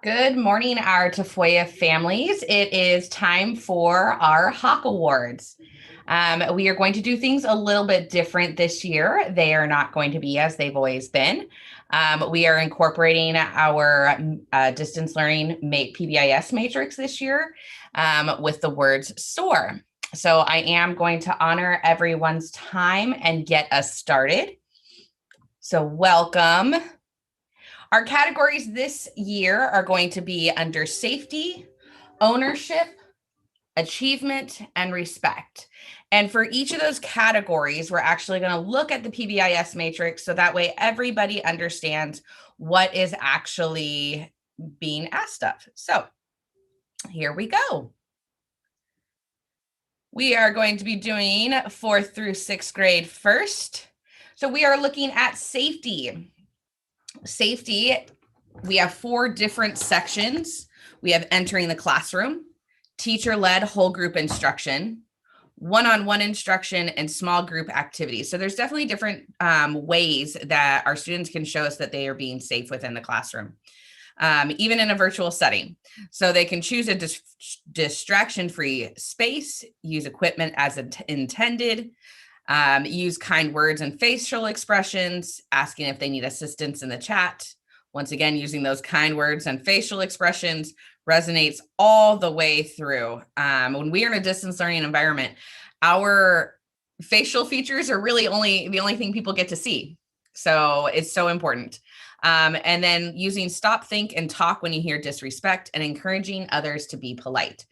Good morning, our Tafoya families. It is time for our Hawk Awards. We are going to do things a little bit different this year. They are not going to be as they've always been. We are incorporating our distance learning PBIS matrix this year with the words SOAR. So I am going to honor everyone's time and get us started. So welcome. Our categories this year are going to be under safety, ownership, achievement, and respect. And for each of those categories, we're actually going to look at the PBIS matrix so that way everybody understands what is actually being asked of. So here we go. We are going to be doing 4th through 6th grade first. So we are looking at safety. Safety, we have 4 different sections. We have entering the classroom, teacher-led whole group instruction, one-on-one instruction, and small group activities. So there's definitely different ways that our students can show us that they are being safe within the classroom, even in a virtual setting. So they can choose a distraction-free space, use equipment as intended, use kind words and facial expressions, asking if they need assistance in the chat. Once again, using those kind words and facial expressions resonates all the way through. When we are in a distance learning environment, our facial features are really the only thing people get to see. So it's so important. And then using stop, think, and talk when you hear disrespect and encouraging others to be polite.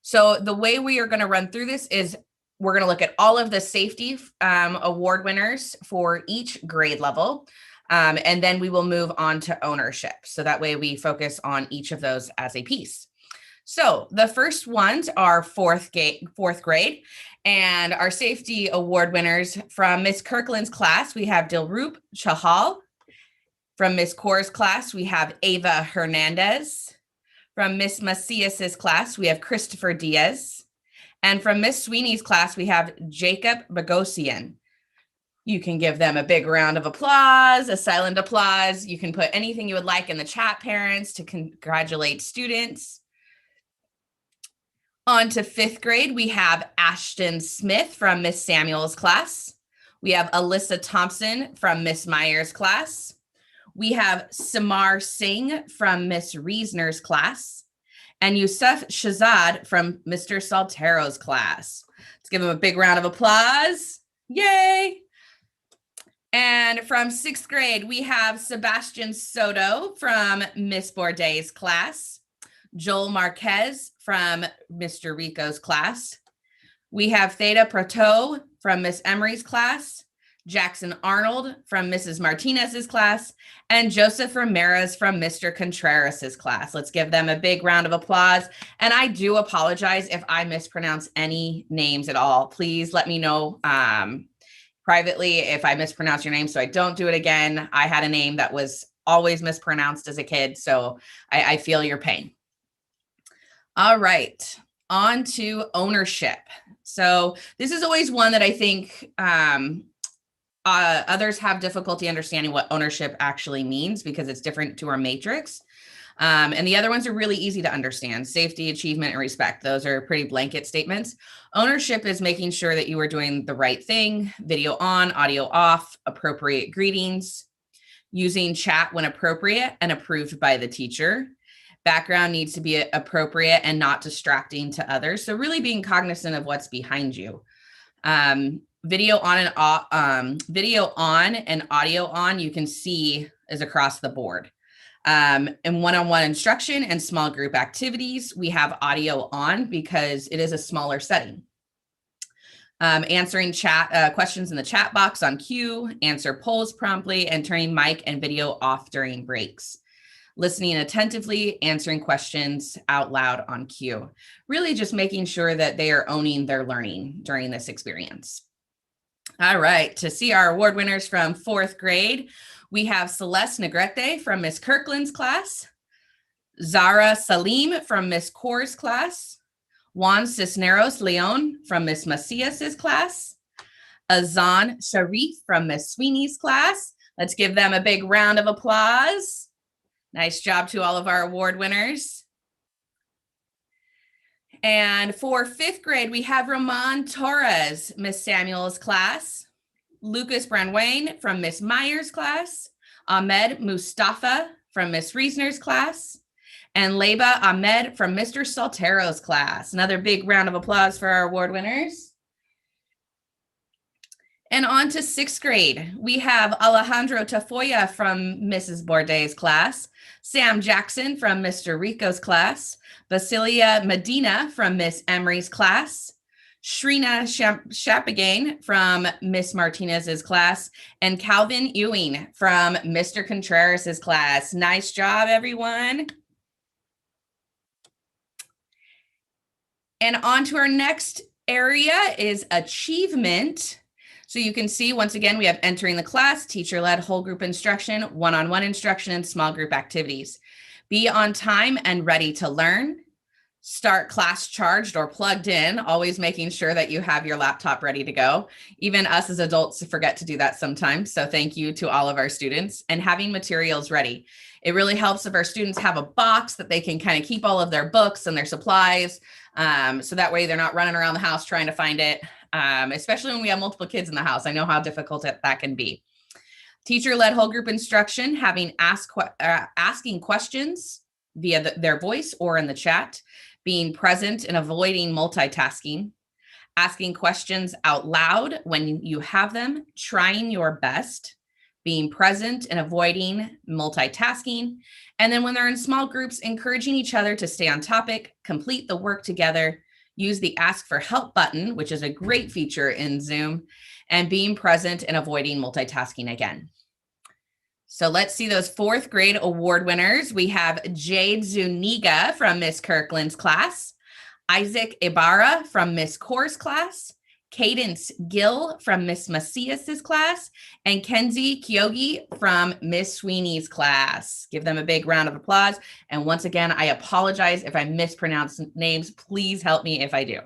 So the way we are going to run through this is we're going to look at all of the safety award winners for each grade level. And then we will move on to ownership. So that way we focus on each of those as a piece. So the first ones are fourth grade. And our safety award winners from Miss Kirkland's class, we have Dilrup Chahal. From Miss Kaur's class, we have Ava Hernandez. From Miss Macias's class, we have Christopher Diaz. And from Miss Sweeney's class, we have Jacob Bogosian. You can give them a big round of applause, a silent applause. You can put anything you would like in the chat, parents, to congratulate students. On to 5th grade, we have Ashton Smith from Miss Samuel's class. We have Alyssa Thompson from Miss Meyer's class. We have Samar Singh from Miss Reesner's class. And Yusuf Shazad from Mr. Saltero's class. Let's give him a big round of applause. Yay! And from 6th grade, we have Sebastian Soto from Miss Bourdais' class, Joel Marquez from Mr. Rico's class. We have Theta Proto from Miss Emery's class, Jackson Arnold from Mrs. Martinez's class, and Joseph Ramirez from Mr. Contreras' class. Let's give them a big round of applause. And I do apologize if I mispronounce any names at all. Please let me know privately if I mispronounce your name so I don't do it again. I had a name that was always mispronounced as a kid, so I feel your pain. All right, on to ownership. So this is always one that I think others have difficulty understanding what ownership actually means because it's different to our matrix. And the other ones are really easy to understand. Safety, achievement, and respect. Those are pretty blanket statements. Ownership is making sure that you are doing the right thing, video on, audio off, appropriate greetings, using chat when appropriate and approved by the teacher. Background needs to be appropriate and not distracting to others. So really being cognizant of what's behind you. Video on and audio on, you can see is across the board. And one-on-one instruction and small group activities, we have audio on because it is a smaller setting. Answering chat questions in the chat box on cue, answer polls promptly, and turning mic and video off during breaks. Listening attentively, answering questions out loud on cue. Really just making sure that they are owning their learning during this experience. All right, to see our award winners from 4th grade, we have Celeste Negrete from Miss Kirkland's class, Zara Salim from Miss Kaur's class, Juan Cisneros Leon from Miss Macias's class, Azan Sharif from Miss Sweeney's class. Let's give them a big round of applause. Nice job to all of our award winners. And for 5th grade, we have Ramon Torres, Miss Samuel's class, Lucas Branwain from Miss Myers' class, Ahmed Mustafa from Miss Reasoner's class, and Leba Ahmed from Mr. Saltero's class. Another big round of applause for our award winners. And on to 6th grade, we have Alejandro Tafoya from Mrs. Bourdais' class, Sam Jackson from Mr. Rico's class, Basilia Medina from Miss Emery's class, Shrina Shapagain from Miss Martinez's class, and Calvin Ewing from Mr. Contreras' class. Nice job, everyone. And on to our next area is achievement. So you can see, once again, we have entering the class, teacher-led whole group instruction, one-on-one instruction, and small group activities. Be on time and ready to learn. Start class charged or plugged in, always making sure that you have your laptop ready to go. Even us as adults forget to do that sometimes. So thank you to all of our students. And having materials ready. It really helps if our students have a box that they can kind of keep all of their books and their supplies. So that way they're not running around the house trying to find it. Especially when we have multiple kids in the house. I know how difficult that can be. Teacher-led whole group instruction, having asking questions via their voice or in the chat, being present and avoiding multitasking, asking questions out loud when you have them, trying your best, being present and avoiding multitasking, and then when they're in small groups, encouraging each other to stay on topic, complete the work together, use the ask for help button, which is a great feature in Zoom, and being present and avoiding multitasking again. So let's see those 4th grade award winners. We have Jade Zuniga from Miss Kirkland's class, Isaac Ibarra from Miss Core's class, Cadence Gill from Miss Macias's class, and Kenzie Kyogi from Miss Sweeney's class. Give them a big round of applause. And once again, I apologize if I mispronounce names. Please help me if I do.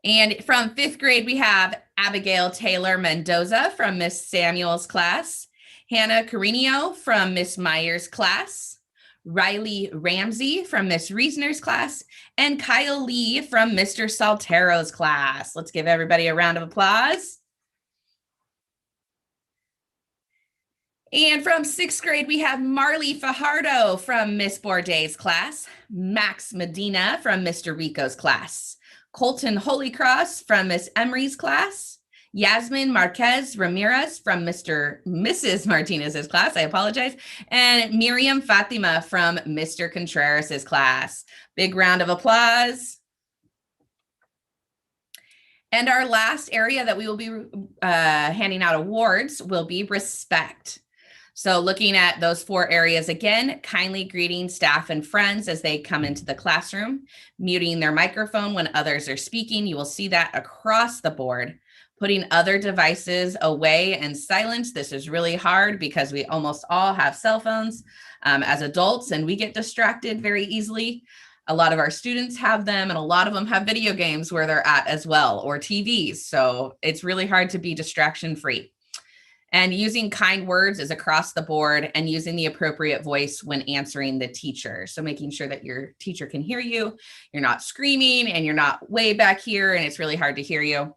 And from 5th grade, we have Abigail Taylor Mendoza from Miss Samuel's class, Hannah Carino from Miss Myers' class, Riley Ramsey from Miss Reasoner's class, and Kyle Lee from Mr. Saltero's class. Let's give everybody a round of applause. And from 6th grade, we have Marley Fajardo from Miss Bourdais' class, Max Medina from Mr. Rico's class, Colton Holycross from Miss Emery's class, Yasmin Marquez Ramirez from Mrs. Martinez's class, I apologize, and Miriam Fatima from Mr. Contreras's class. Big round of applause. And our last area that we will be handing out awards will be respect. So looking at those 4 areas again, kindly greeting staff and friends as they come into the classroom, muting their microphone when others are speaking. You will see that across the board. Putting other devices away and silence. This is really hard because we almost all have cell phones as adults, and we get distracted very easily. A lot of our students have them, and a lot of them have video games where they're at as well, or TVs. So it's really hard to be distraction free. And using kind words is across the board, and using the appropriate voice when answering the teacher. So making sure that your teacher can hear you, you're not screaming and you're not way back here and it's really hard to hear you.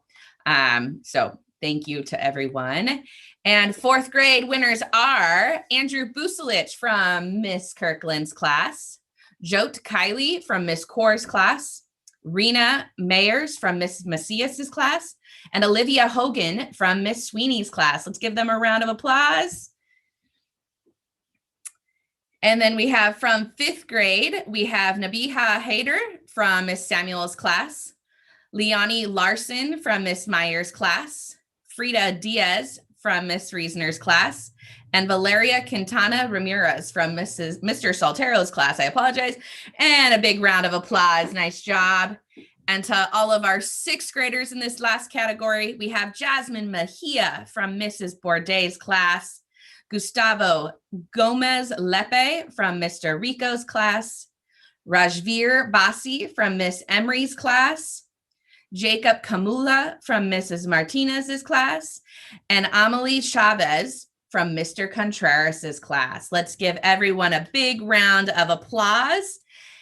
So thank you to everyone. And 4th grade winners are Andrew Buselich from Miss Kirkland's class, Jote Kiley from Miss Core's class, Rena Mayers from Miss Macias's class, and Olivia Hogan from Miss Sweeney's class. Let's give them a round of applause. And then we have from 5th grade, we have Nabiha Haider from Miss Samuel's class, Leonie Larson from Miss Myers' class, Frida Diaz from Miss Reasoner's class, and Valeria Quintana Ramirez from Mr. Saltero's class. I apologize. And a big round of applause. Nice job. And to all of our 6th graders in this last category, we have Jasmine Mejia from Mrs. Bourdais' class, Gustavo Gomez Lepe from Mr. Rico's class, Rajveer Basi from Miss Emery's class, Jacob Kamula from Mrs. Martinez's class, and Amelie Chavez from Mr. Contreras's class. Let's give everyone a big round of applause.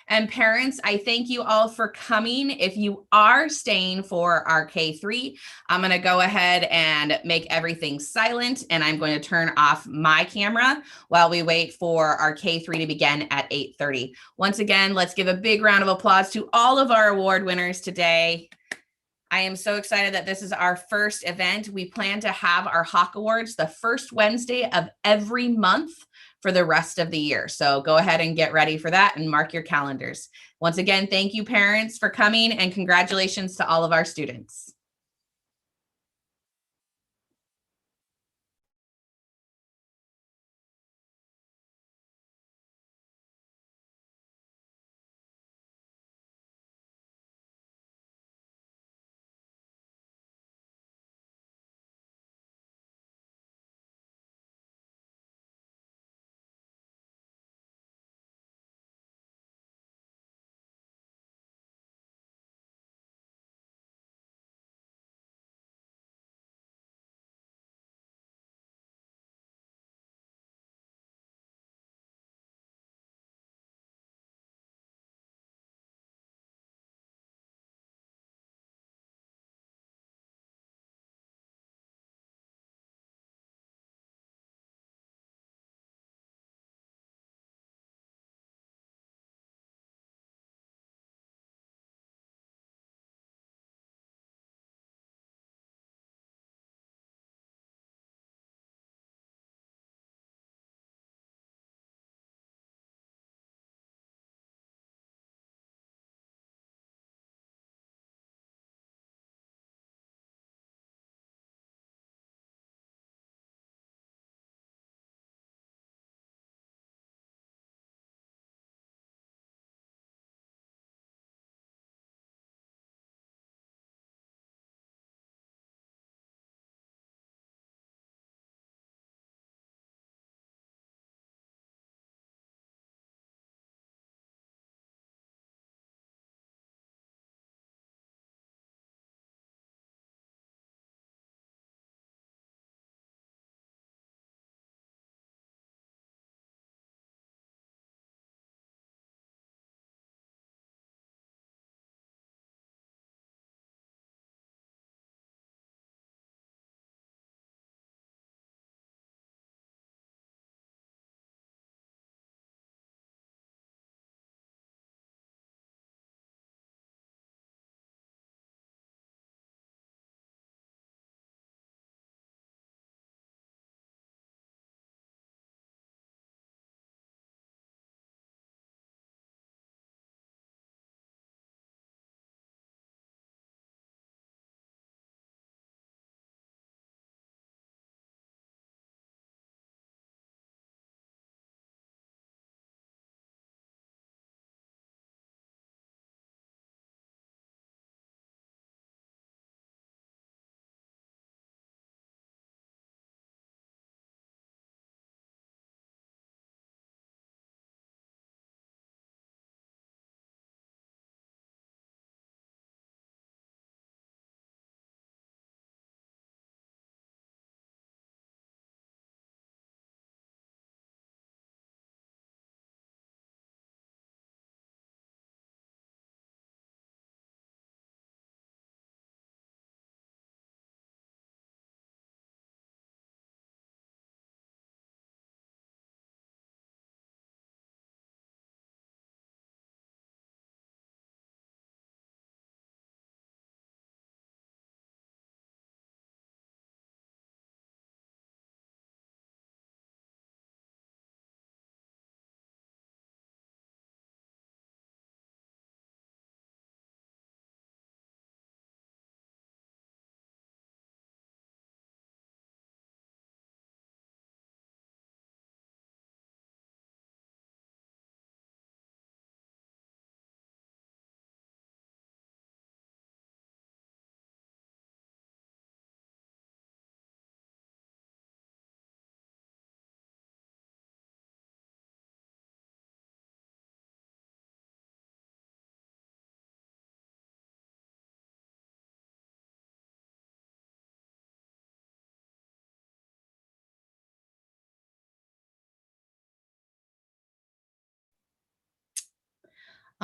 And parents, I thank you all for coming. If you are staying for our K3, I'm going to go ahead and make everything silent, and I'm going to turn off my camera while we wait for our K3 to begin at 8:30. Once again, let's give a big round of applause to all of our award winners today. I am so excited that this is our first event. We plan to have our Hawk Awards the first Wednesday of every month for the rest of the year. So go ahead and get ready for that and mark your calendars. Once again, thank you, parents, for coming, and congratulations to all of our students.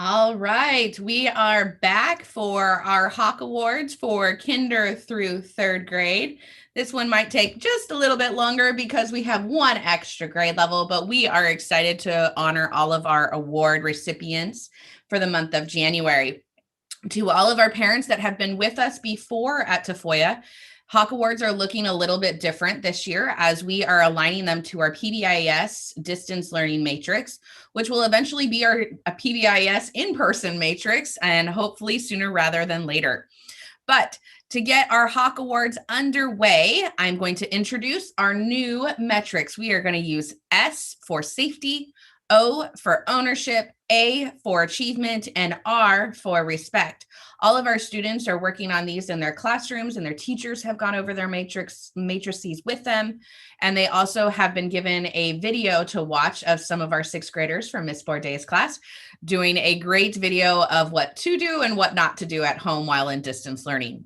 All right, we are back for our Hawk Awards for kinder through third grade. This one might take just a little bit longer because we have one extra grade level, but we are excited to honor all of our award recipients for the month of January. To all of our parents that have been with us before at Tafoya, Hawk Awards are looking a little bit different this year as we are aligning them to our PBIS distance learning matrix, which will eventually be a PBIS in-person matrix and hopefully sooner rather than later. But to get our Hawk Awards underway, I'm going to introduce our new metrics. We are going to use S for safety, O for ownership, A for achievement, and R for respect. All of our students are working on these in their classrooms, and their teachers have gone over their matrices with them. And they also have been given a video to watch of some of our sixth graders from Miss Bourdais' class doing a great video of what to do and what not to do at home while in distance learning.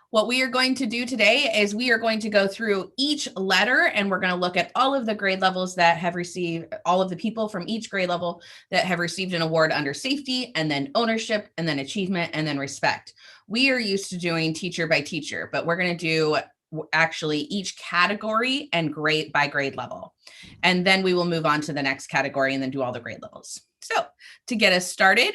What we are going to do today is we are going to go through each letter and we're going to look at all of the grade levels that have received, all of the people from each grade level that have received an award under safety, and then ownership, and then achievement, and then respect. We are used to doing teacher by teacher, but we're going to do actually each category and grade by grade level. And then we will move on to the next category and then do all the grade levels. So to get us started,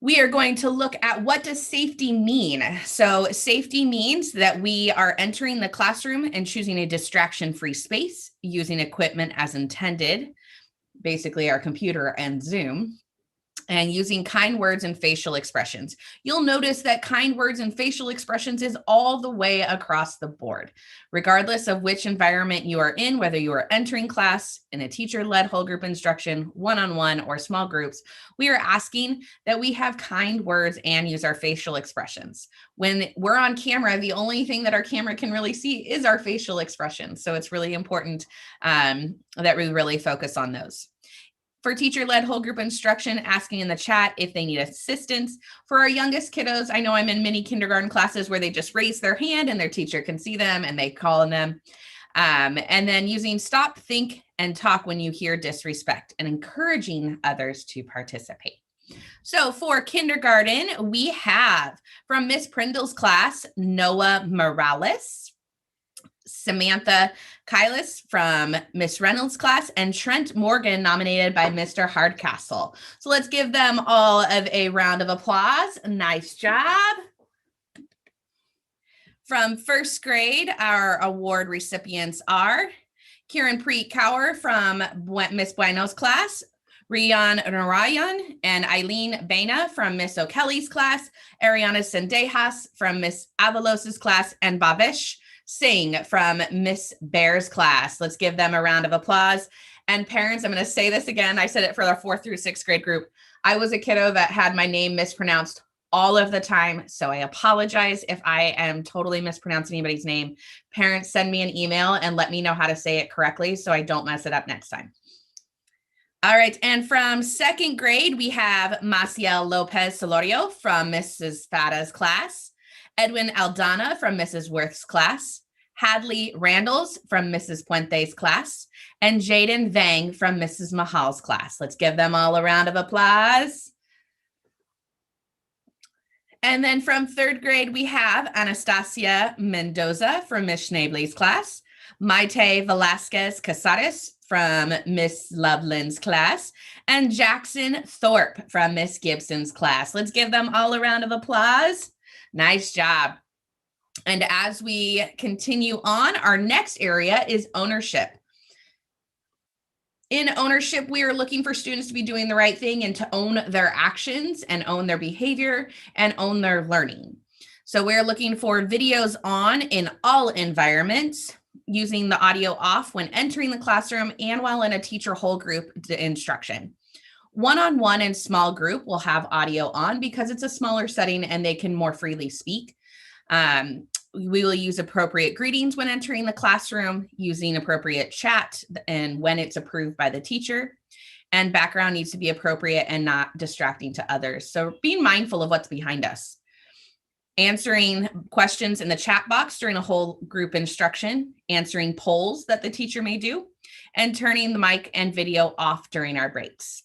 we are going to look at what does safety mean. So safety means that we are entering the classroom and choosing a distraction-free space, using equipment as intended, basically our computer and Zoom, and using kind words and facial expressions. You'll notice that kind words and facial expressions is all the way across the board, regardless of which environment you are in, whether you are entering class in a teacher-led whole group instruction, one-on-one, or small groups. We are asking that we have kind words and use our facial expressions. When we're on camera, the only thing that our camera can really see is our facial expressions. So it's really important that we really focus on those. For teacher-led whole group instruction, asking in the chat if they need assistance. For our youngest kiddos, I know I'm in many kindergarten classes where they just raise their hand and their teacher can see them and they call on them. And then using stop, think, and talk when you hear disrespect and encouraging others to participate. So for kindergarten, we have from Miss Prindle's class, Noah Morales, Samantha Kylis from Miss Reynolds' class, and Trent Morgan nominated by Mr. Hardcastle. So let's give them all of a round of applause. Nice job. From first grade, our award recipients are Kieran Preet Cower from Miss Bueno's class, Rian Narayan and Eileen Baina from Miss O'Kelly's class, Ariana Sendejas from Miss Avalos's class, and Babish Singh from Miss Bear's class. Let's give them a round of applause. And parents, I'm going to say this again. I said it for our 4th through 6th grade group. I was a kiddo that had my name mispronounced all of the time. So I apologize if I am totally mispronouncing anybody's name. Parents, send me an email and let me know how to say it correctly so I don't mess it up next time. All right, and from 2nd grade, we have Maciel Lopez Solorio from Mrs. Fada's class, Edwin Aldana from Mrs. Worth's class, Hadley Randalls from Mrs. Puente's class, and Jaden Vang from Mrs. Mahal's class. Let's give them all a round of applause. And then from 3rd grade, we have Anastasia Mendoza from Miss Schneebly's class, Maite Velasquez Casares from Miss Loveland's class, and Jackson Thorpe from Miss Gibson's class. Let's give them all a round of applause. Nice job. And as we continue on, our next area is ownership. In ownership, we are looking for students to be doing the right thing and to own their actions and own their behavior and own their learning. So we're looking for videos on in all environments, using the audio off when entering the classroom and while in a teacher whole group instruction. One-on-one and small group will have audio on because it's a smaller setting and they can more freely speak. We will use appropriate greetings when entering the classroom, using appropriate chat and when it's approved by the teacher. And background needs to be appropriate and not distracting to others. So being mindful of what's behind us. Answering questions in the chat box during a whole group instruction, answering polls that the teacher may do, and turning the mic and video off during our breaks.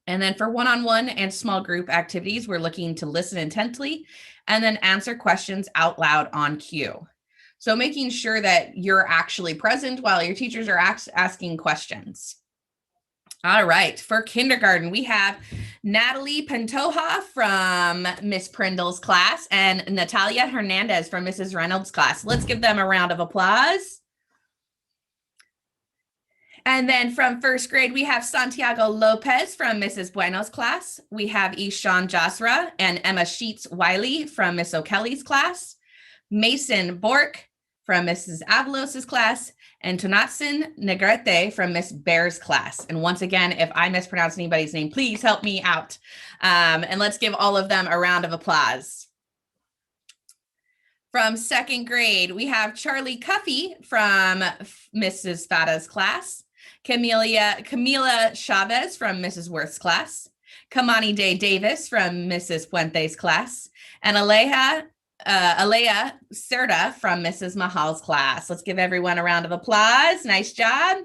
And then for one-on-one and small group activities, we're looking to listen intently and then answer questions out loud on cue. So making sure that you're actually present while your teachers are asking questions. All right, for kindergarten, we have Natalie Pantoja from Miss Prindle's class and Natalia Hernandez from Mrs. Reynolds' class. Let's give them a round of applause. And then from first grade, we have Santiago Lopez from Mrs. Bueno's class. We have Ishan Jasra and Emma Sheets-Wiley from Miss O'Kelly's class. Mason Bork from Mrs. Avalos's class, and Tonatsin Negrete from Miss Bear's class. And once again, if I mispronounce anybody's name, please help me out. And let's give all of them a round of applause. From second grade, we have Charlie Cuffey from Mrs. Fada's class, Camila Chavez from Mrs. Worth's class, Kamani Day Davis from Mrs. Puente's class, and Alea Serta from Mrs. Mahal's class. Let's give everyone a round of applause. Nice job.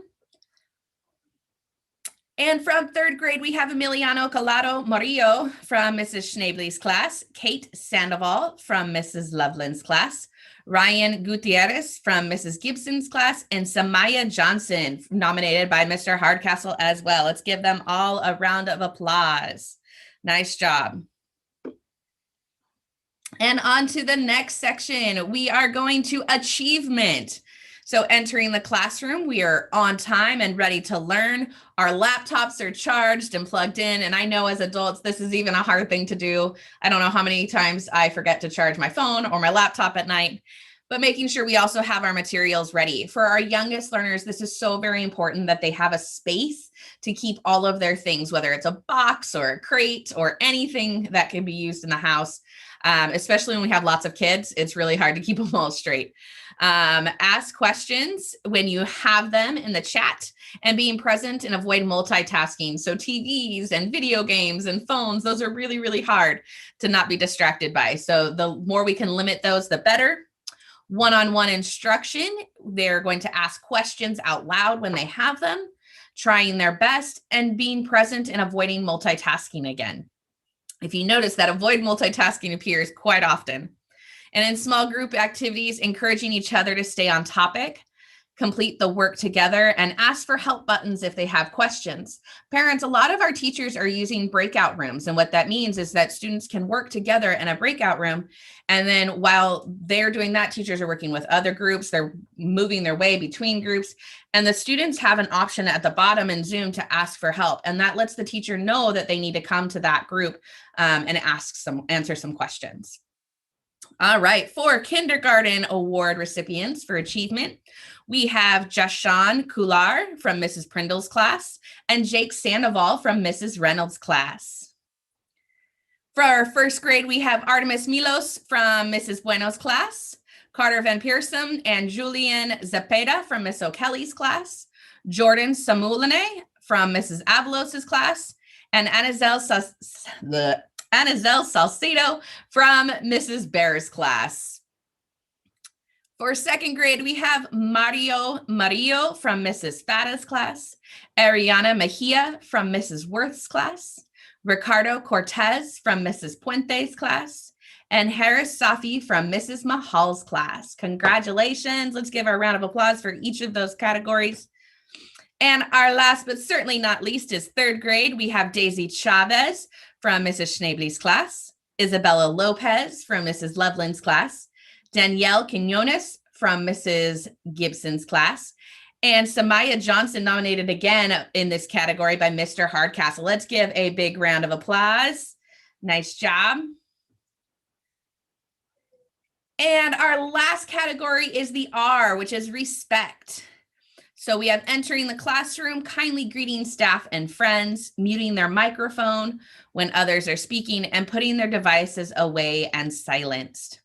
And from third grade, we have Emiliano Calado Murillo from Mrs. Schneebly's class, Kate Sandoval from Mrs. Loveland's class, Ryan Gutierrez from Mrs. Gibson's class, and Samaya Johnson, nominated by Mr. Hardcastle as well. Let's give them all a round of applause. Nice job. And on to the next section, we are going to achievement. So entering the classroom, we are on time and ready to learn. Our laptops are charged and plugged in. And I know as adults, this is even a hard thing to do. I don't know how many times I forget to charge my phone or my laptop at night, but making sure we also have our materials ready. For our youngest learners, this is so very important that they have a space to keep all of their things, whether it's a box or a crate or anything that can be used in the house. Especially when we have lots of kids, it's really hard to keep them all straight. Ask questions when you have them in the chat, and being present and avoid multitasking. So TVs and video games and phones, those are really, really hard to not be distracted by. So the more we can limit those, the better. One-on-one instruction, they're going to ask questions out loud when they have them, trying their best, and being present and avoiding multitasking again. If you notice that avoid multitasking appears quite often. And in small group activities, encouraging each other to stay on topic, complete the work together, and ask for help buttons if they have questions. Parents, a lot of our teachers are using breakout rooms. And what that means is that students can work together in a breakout room. And then while they're doing that, teachers are working with other groups. They're moving their way between groups. And the students have an option at the bottom in Zoom to ask for help. And that lets the teacher know that they need to come to that group and answer some questions. All right, for kindergarten award recipients for achievement, we have Jashan Kular from Mrs. Prindle's class and Jake Sandoval from Mrs. Reynolds' class. For our first grade, we have Artemis Milos from Mrs. Bueno's class, Carter Van Pearson and Julian Zepeda from Miss O'Kelly's class, Jordan Samuline from Mrs. Avalos's class, and Anizel Salcedo from Mrs. Bear's class. For second grade, we have Mario Marillo from Mrs. Fada's class, Ariana Mejia from Mrs. Worth's class, Ricardo Cortez from Mrs. Puente's class, and Harris Safi from Mrs. Mahal's class. Congratulations. Let's give a round of applause for each of those categories. And our last but certainly not least is third grade. We have Daisy Chavez from Mrs. Schneebly's class, Isabella Lopez from Mrs. Loveland's class, Danielle Quinones from Mrs. Gibson's class, and Samaya Johnson, nominated again in this category by Mr. Hardcastle. Let's give a big round of applause. Nice job. And our last category is the R, which is respect. So we have entering the classroom, kindly greeting staff and friends, muting their microphone when others are speaking, and putting their devices away and silenced.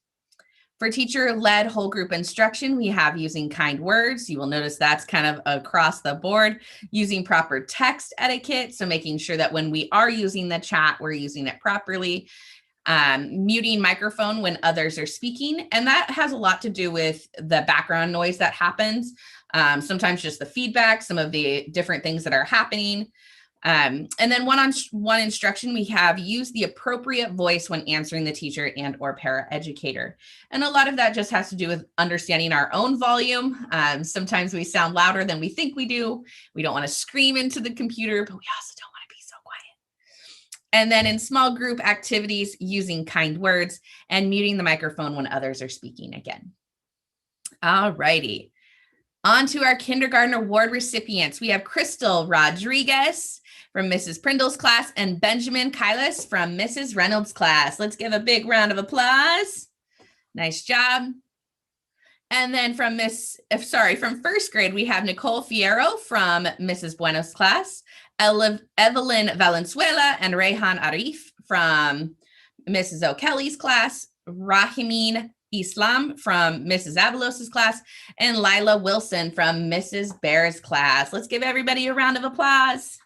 For teacher-led whole group instruction, we have using kind words. You will notice that's kind of across the board. Using proper text etiquette, so making sure that when we are using the chat, we're using it properly. Muting microphone when others are speaking. And that has a lot to do with the background noise that happens. Sometimes just the feedback, some of the different things that are happening. And then one-on-one instruction, we have use the appropriate voice when answering the teacher and or paraeducator. And a lot of that just has to do with understanding our own volume. Sometimes we sound louder than we think we do. We don't want to scream into the computer, but we also don't want to be so quiet. And then in small group activities, using kind words and muting the microphone when others are speaking again. All righty. On to our kindergarten award recipients. We have Crystal Rodriguez from Mrs. Prindle's class and Benjamin Kylas from Mrs. Reynolds' class. Let's give a big round of applause. Nice job. And then from first grade, we have Nicole Fierro from Mrs. Bueno's class, Evelyn Valenzuela and Rehan Arif from Mrs. O'Kelly's class, Rahimin Islam from Mrs. Avalos's class, and Lila Wilson from Mrs. Bear's class. Let's give everybody a round of applause.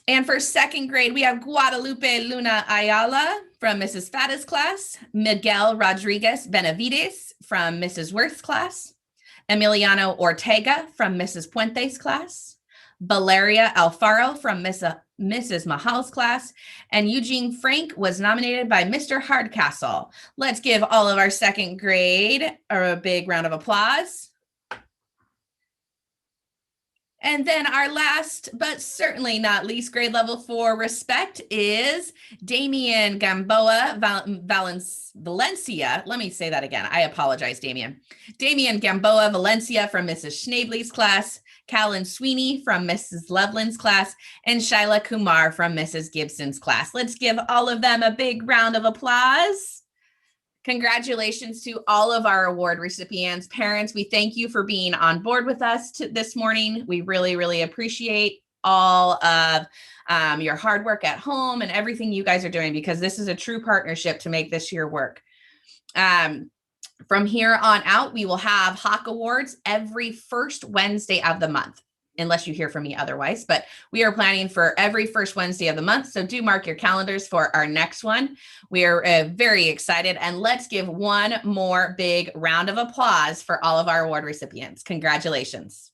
And for second grade, we have Guadalupe Luna Ayala from Mrs. Fata's class, Miguel Rodriguez Benavides from Mrs. Worth's class, Emiliano Ortega from Mrs. Puente's class, Valeria Alfaro from Mrs. Mahal's class, and Eugene Frank was nominated by Mr. Hardcastle. Let's give all of our second grade a big round of applause. And then our last, but certainly not least, grade level for respect is Damien Gamboa Valencia. Let me say that again. I apologize, Damien. Damien Gamboa Valencia from Mrs. Schneebly's class, Callan Sweeney from Mrs. Loveland's class, and Shyla Kumar from Mrs. Gibson's class. Let's give all of them a big round of applause. Congratulations to all of our award recipients. Parents, we thank you for being on board with us this morning. We really, really appreciate all of your hard work at home and everything you guys are doing, because this is a true partnership to make this year work. From here on out, we will have Hawk Awards every first Wednesday of the month, unless you hear from me otherwise, but we are planning for every first Wednesday of the month. So do mark your calendars for our next one. We are very excited, and let's give one more big round of applause for all of our award recipients. Congratulations.